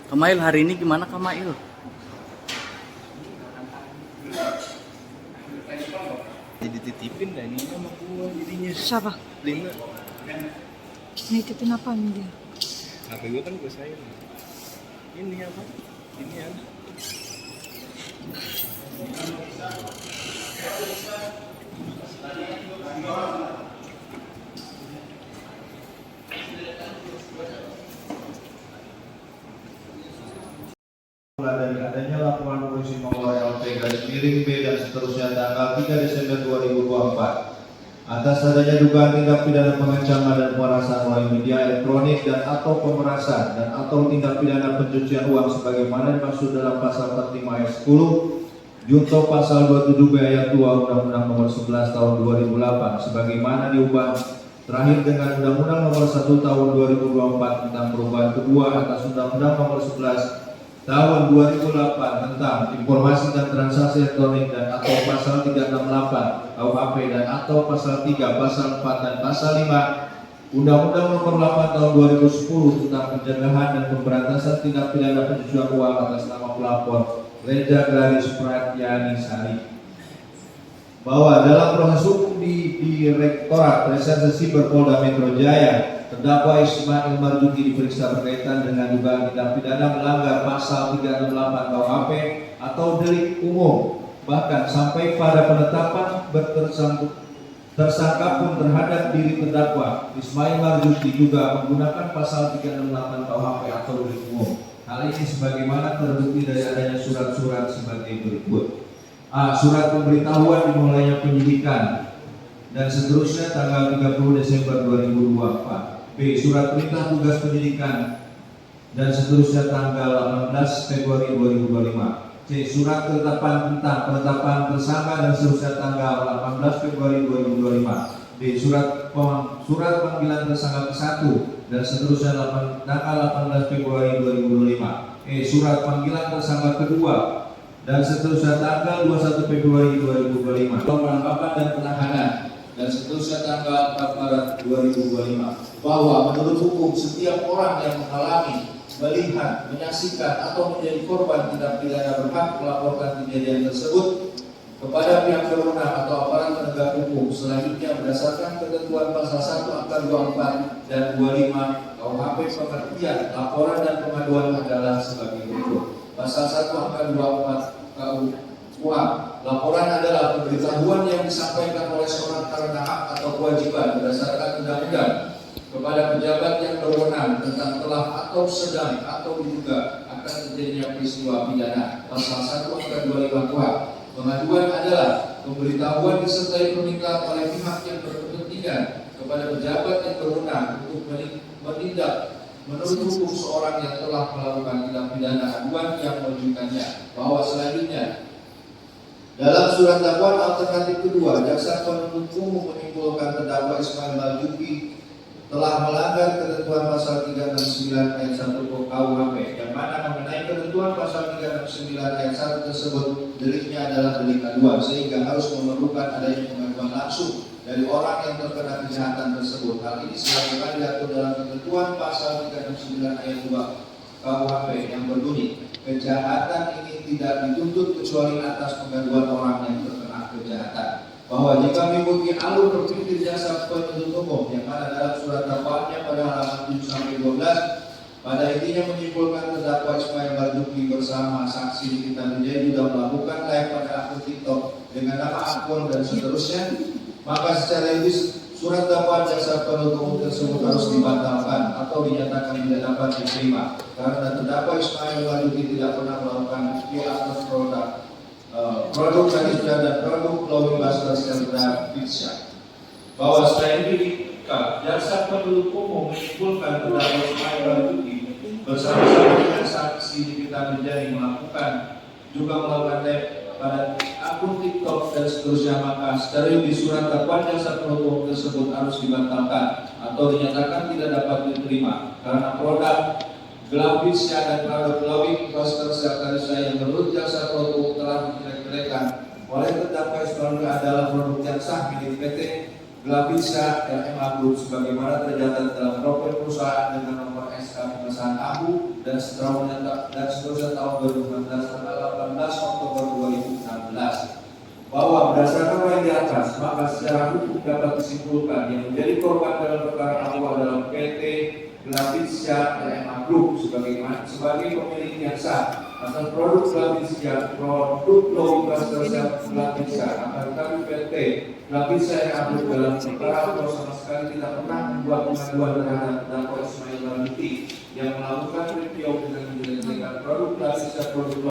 Kamail, hari ini gimana Kamail? Jadi titipin dah ini sama gua jadinya. Siapa? Lina. Nitipin apa nih dia? HP gua kan gua sayang. Ini apa? Ini ada. Dari adanya laporan polisi nomor LP garis miring B dan seterusnya tanggal 3 Desember 2024 atas adanya dugaan tindak pidana pengancaman dan pemerasan melalui media elektronik dan atau pemerasan dan atau tindak pidana pencucian uang sebagaimana dimaksud dalam pasal 45 ayat 10 junto pasal 27B ayat 2 Undang-Undang Nomor 11 Tahun 2008 sebagaimana diubah terakhir dengan Undang-Undang Nomor 1 Tahun 2024 tentang perubahan kedua atas Undang-Undang Nomor 11 Tahun 2008 tentang informasi dan transaksi elektronik dan atau pasal 368 KUHP dan atau pasal 3, pasal 4 dan pasal 5 Undang-Undang Nomor 8 Tahun 2010 tentang pencegahan dan pemberantasan tindak pidana pencucian uang atas nama pelapor Reza Gladys Pratyani Sari, bahwa dalam proses hukum di Direktorat Reserse Siber Polda Metro Jaya, terdakwa Ismail Marzuki diperiksa berkaitan dengan dugaan tindak pidana melanggar pasal 368 KUHP atau delik umum, bahkan sampai pada penetapan tersangka pun terhadap diri terdakwa Ismail Marzuki juga menggunakan pasal 368 KUHP atau delik umum. Hal ini sebagaimana terbukti dari adanya surat-surat sebagai berikut. A. Surat pemberitahuan dimulainya penyidikan dan seterusnya tanggal 30 Desember 2024. B. Surat perintah tugas penyidikan dan seterusnya tanggal 18 Februari 2025. C. Surat ketetapan tentang penetapan tersangka dan seterusnya tanggal 18 Februari 2025. D. Surat panggilan tersangka ke-1 dan seterusnya tanggal 18 Februari 2025. E. Surat panggilan tersangka kedua dan seterusnya tanggal 21 Februari 2025. Penangkapan dan penahanan dan seterusnya tanggal 4 Maret 2025. Bahwa menurut hukum setiap orang yang mengalami, melihat, menyaksikan atau menjadi korban tindak pidana berhak melaporkan kejadian tersebut kepada pihak berwenang atau aparat penegak hukum selanjutnya berdasarkan ketentuan pasal 1 angka 24 dan 25 KUHP. Pengertian laporan dan pengaduan adalah sebagai berikut. Pasal 1 angka 24 KUHP, laporan adalah pemberitahuan yang disampaikan oleh seorang karena hak atau kewajiban berdasarkan undang-undang kepada pejabat yang berwenang tentang telah atau sedang atau diduga akan terjadinya peristiwa pidana. Pasal 1 angka 25 KUHP. Pengaduan adalah pemberitahuan disertai permintaan oleh pihak yang berkepentingan kepada pejabat yang berwenang untuk menindak menurut hukum seorang yang telah melakukan tindak pidana aduan yang menunjukkannya. Bahwa selanjutnya dalam surat dakwaan alternatif kedua, jaksa penuntut umum menyimpulkan terdakwa Ismail Marzuki telah melanggar ketentuan pasal 369 ayat 1 KUHP, yang mana mengenai ketentuan pasal 369 ayat 1 tersebut deliknya adalah delik aduan, sehingga harus memerlukan adanya pengaduan langsung dari orang yang terkena kejahatan tersebut. Hal ini sebagaimana diatur dalam ketentuan pasal 369 ayat 2 KUHP yang berbunyi, kejahatan ini tidak dituntut kecuali atas pengaduan orang yang terkena kejahatan. Bahwa jika mengikuti alur berpikir jasa penuntut umum yang ada dalam surat dakwaannya pada halaman 7 sampai 12, pada intinya menyimpulkan terdakwa Ismail Marzuki bersama saksi Nikita Wijaya sudah melakukan live pada akun TikTok dengan nama akun dan seterusnya, maka secara ilmiah surat dakwaan jaksa penuntut umum tersebut harus dibatalkan atau dinyatakan tidak dapat diterima karena terdakwa Ismail Marzuki tidak pernah melakukan atas produk Kadisda dan produk Glowing Master Seltra Pizza. Bahwa selain itu, jaksa penuntut umum menyimpulkan terdakwa Ismail Marzuki bersama-sama dengan saksi Nikita Wijaya juga melakukan live pada akun TikTok dan seterusnya, maka secara di surat dakwaan jaksa penuntut umum tersebut harus dibatalkan atau dinyatakan tidak dapat diterima karena produk Glabisya dan produk Glowing Master Seltra yang menurut jaksa penuntut umum telah dijelek-jelekan oleh terdakwa Ismail adalah produk yang sah milik PT Glabisya LMA Group sebagaimana tercatat dalam profil perusahaan dengan nomor SK pemeriksaan Abu dan seterusnya tahun 2016 tanggal 18 Oktober 2016. Bahwa berdasarkan poin di atas, maka secara hukum dapat disimpulkan yang menjadi korban dalam perkara Abu adalah PT Glavitsia RMA Group sebagai pemilik yang sah atas produk Glavitsia, produk low cluster Glavitsia, akan tetapi PT Glavitsia RMA Group dalam perkara Abu sama sekali tidak pernah membuat pengaduan terhadap terdakwa Ismail Marzuki yang melakukan review dengan menjelek-jelekan produk Glavitsia, produk